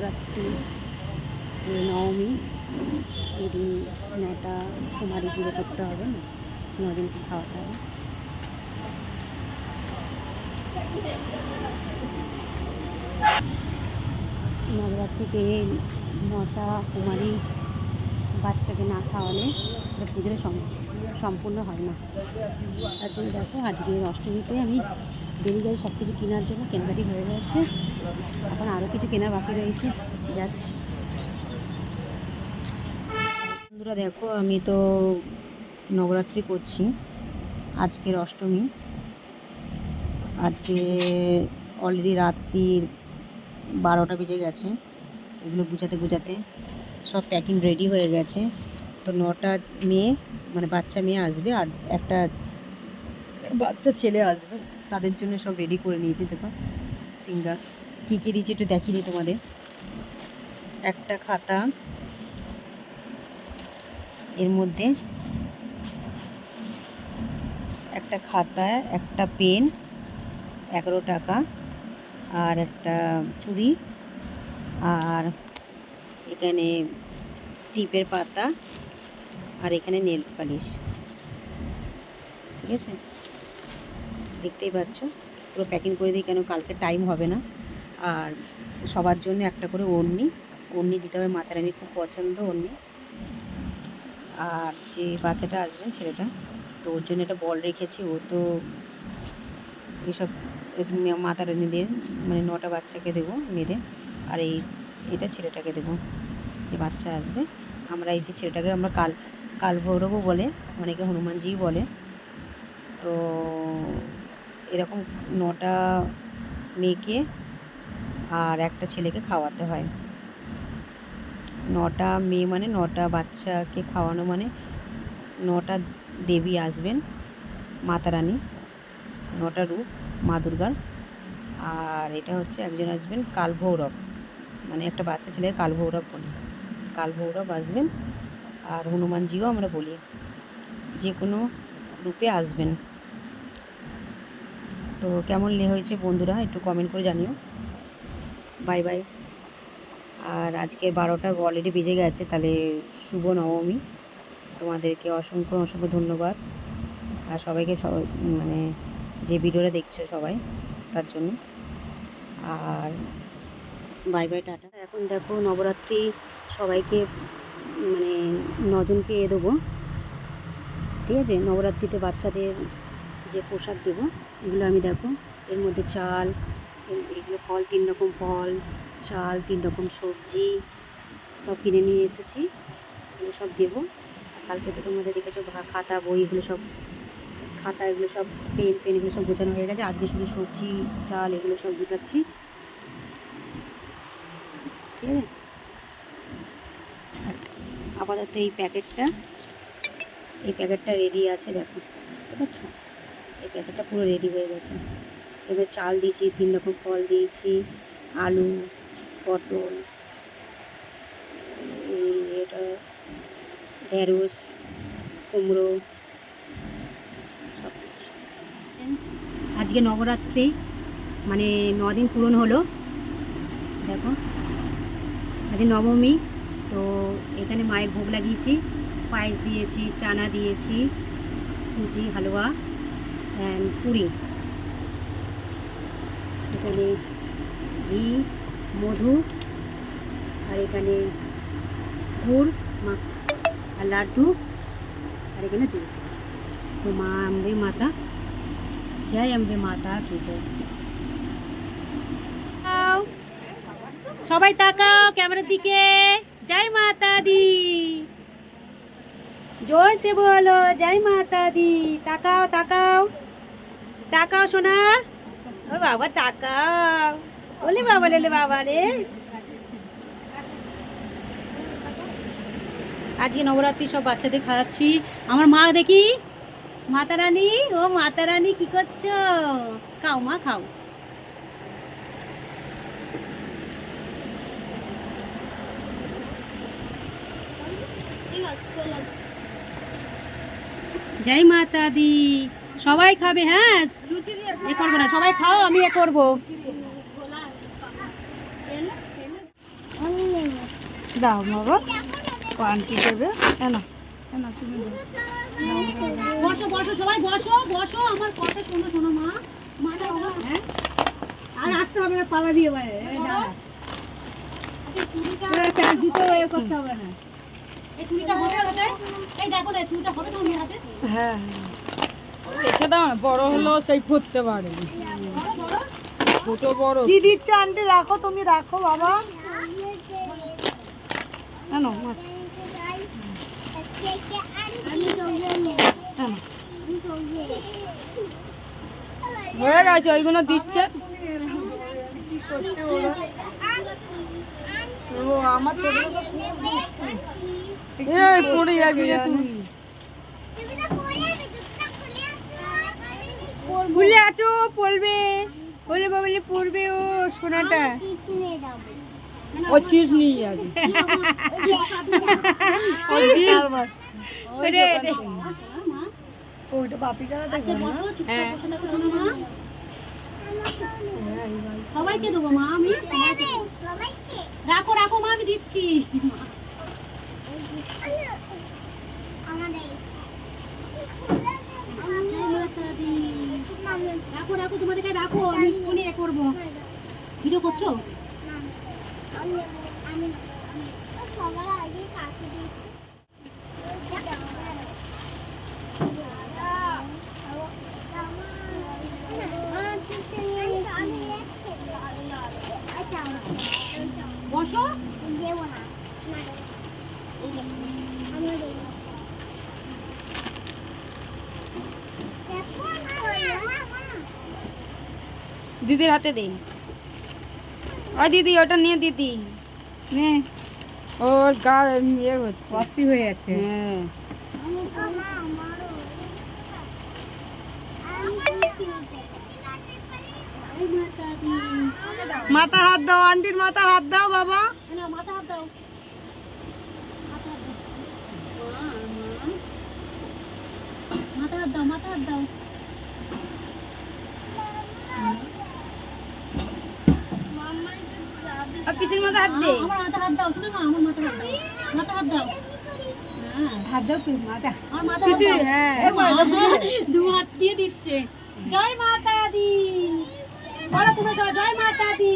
নবরাত্রি যে নবমী, এই দিন 9টা কুমারী পুজো করতে হবে, 9 জনকে খাওয়াতে হবে। নবরাত্রিতে 9টা কুমারী বাচ্চাকে না খাওয়ালে পুজোটা সম্পূর্ণ হয় না। তার জন্য দেখো আজকের অষ্টমীতে আমি বেরিয়ে যাই সব কিছু কেনার জন্য। কেনাকাটি হয়ে গেছে, এখন আরও কিছু কেনার বাকি রয়েছে, যাচ্ছি। বন্ধুরা দেখো, আমি তো নবরাত্রি করছি, আজকের অষ্টমী। আজকে অলরেডি রাত্রির 12টা বেজে গেছে। এগুলো গুছাতে সব প্যাকিং রেডি হয়ে গেছে। তো 9টা মেয়ে, মানে বাচ্চা মেয়ে আসবে আর একটা বাচ্চা ছেলে আসবে, তাদের জন্য সব রেডি করে নিয়েছি। দেখো সিঙ্গার কী কী দিয়েছে একটু দেখিনি তোমাদের। একটা খাতা, এর মধ্যে একটা খাতা, একটা পেন 11 টাকা, আর একটা চুড়ি, আর এখানে টিপের পাতা, আর এখানে নেল পালিশ। ঠিক আছে, দেখতেই পাচ্ছ পুরো প্যাকিং করে দিই, কেন কালকে টাইম হবে না। আর সবার জন্য একটা করে ওড়নি দিতে হবে, মাতা রানীর খুব পছন্দ ওড়নি। আর যে বাচ্চাটা আসবেন ছেলেটা, তো ওর জন্য একটা বল রেখেছি। ও তো এসব মাতা রানীদের, মানে 9টা বাচ্চাকে দেবো মেয়েদের, আর এটা ছেলেটাকে দেবো যে বাচ্চা আসবে। আমরা এই যে ছেলেটাকে আমরা কাল ভৈরবও বলে, অনেকে হনুমানজিই বলে। তো এরকম 9টা মেয়েকে আর একটা ছেলেকে খাওয়াতে হয়। 9টা মেয়ে মানে 9টা বাচ্চাকে খাওয়ানো, মানে 9টা দেবী আসবেন, মাতা রানী, 9টা রূপ মা দুর্গার। আর এটা হচ্ছে একজন আসবেন কালভৈরব, মানে একটা বাচ্চা ছেলেকে কালভৈরব বলে, কালভৈরব আসবেন। আর হনুমানজিও আমরা বলি, যে কোনো রূপে আসবেন। তো কেমন হয়েছে বন্ধুরা একটু কমেন্ট করে জানিও। Bye bye. আর আজকে 12টা অলরেডি বেজে গেছে, তাহলে শুভ নবমী। তোমাদেরকে অসংখ্য ধন্যবাদ, আর সবাইকে মানে যে ভিডিওটা দেখছো সবাই, তার জন্য। আর বাই বাই, টাটা। এখন দেখো নবরাত্রি সবাইকে, মানে 9 জনকে দেবো। ঠিক আছে, নবরাত্রিতে বাচ্চাদের যে পোশাক দেবো, এগুলো আমি দেখো এর মধ্যে চাল, এগুলো ফল, 3 রকম ফল, চাল, 3 রকম সবজি সব কিনে নিয়ে এসেছি, এগুলো সব দেবো। কালকে তো তোমাদের দেখেছো খাতা বই, এগুলো সব খাতা, এগুলো সব পেন এগুলো সব গোছানো হয়ে গেছে। আজকে শুধু সবজি চাল এগুলো সব গুছাচ্ছি। ঠিক আছে, আপাতত এই প্যাকেটটা রেডি আছে, দেখো বুঝতে পারছো, এই প্যাকেটটা পুরো রেডি হয়ে গেছে। এবার চাল দিয়েছি, 3 রকম ফল দিয়েছি, আলু, পটল, এটা ঢেঁড়স, কুমড়ো সব দিচ্ছি। আজকে নবরাত্রি, মানে 9 দিন পূরণ হলো। দেখো আজ নবমী, তো এখানে মায়ের ভোগ লাগিয়েছি, পায়েস দিয়েছি, চানা দিয়েছি, সুজি হালুয়া অ্যান্ড পুরি, এখানে ঘি, মধু, আর এখানে গুড় আর লাড্ডু, আর এখানে দুধ। তো মা আম্বে মাতা, জয় আম্বে মাতা কি জয়। সবাই তাকাও ক্যামেরার দিকে, জয় মাতা দি, জোর সে বলো জয় মাতা দি। তাকাও তাকাও তাকাও সোনা, ও বাবা তাকাও, ওলে বাবা লে বাবা রে। আজকে নবরাত্রি সব বাচ্চাদের খাওয়াচ্ছি। আমার মা দেখি, মাতা রানী, ও মাতা রানী কি করছো, খাও মা খাও। জয় মাতা দি, সবাই খাবে, হ্যাঁ এ করবো না, সবাই খাও, আমি এ করবো। দাও বাবা, আন্টি দেবে। না তুমি বসো বসো সবাই বসো বসো, আমার কথা শোনো শোনো মা। মাটা বাবা, হ্যাঁ আর আসতে হবে না, পালাবি এবারে। জুতো এ করতে হবে না। এই চুড়িটা হবে হাতে, এই দেখো না চুড়িটা হবে তোমার মেয়ের হাতে। হ্যাঁ রেখে দাও না, বড় হলো সেই পড়তে পারে। ছোট বড় কি দিচ্ছে আন্টি? রাখো, তুমি রাখো বাবা। না মাছ হয়ে গেছে, ওইগুলো দিচ্ছে। ও আমার ছোটগুলো এই পড়ে যাবি রে তুই। খুলে আছো, পড়বে বলে বাবলে পড়বে ও সোনাটা। ও চিজ নিয়ে যাবে। ওইটা বাপি গাড়া দেখো না। হ্যাঁ সবাইকে দেবো মা, আমি রাখো রাখো মা, আমি দিচ্ছি। রাখো রাখো তোমাদেরকে রাখো, আমি ফোনে এ করবো। ভিডিও করছো? বসো। দিদির হাতে দে। ও দিদি, ওটা নিয়ে দিদি নে। ওর গা ইয়ে হচ্ছে, ভর্তি হয়ে যাচ্ছে। হ্যাঁ মাথা হাত দাও, আন্টির মাথা হাত দাও বাবা। মাথা হাত দাও, মাথা হাত দাও, মাথা হাত দাও। আর পিছনের মাথা হাত দে। আমার মাথা হাত দাও, শুনো মা, আমার মাথা হাত দাও, মাথা হাত দাও। হাত দাও তুই, মাথা। আমার মাথা হাত দাও। হ্যাঁ দু হাত দিয়ে দিচ্ছে। জয় মাতা দি বলো, তুমি সবাই জয় মাতা দি।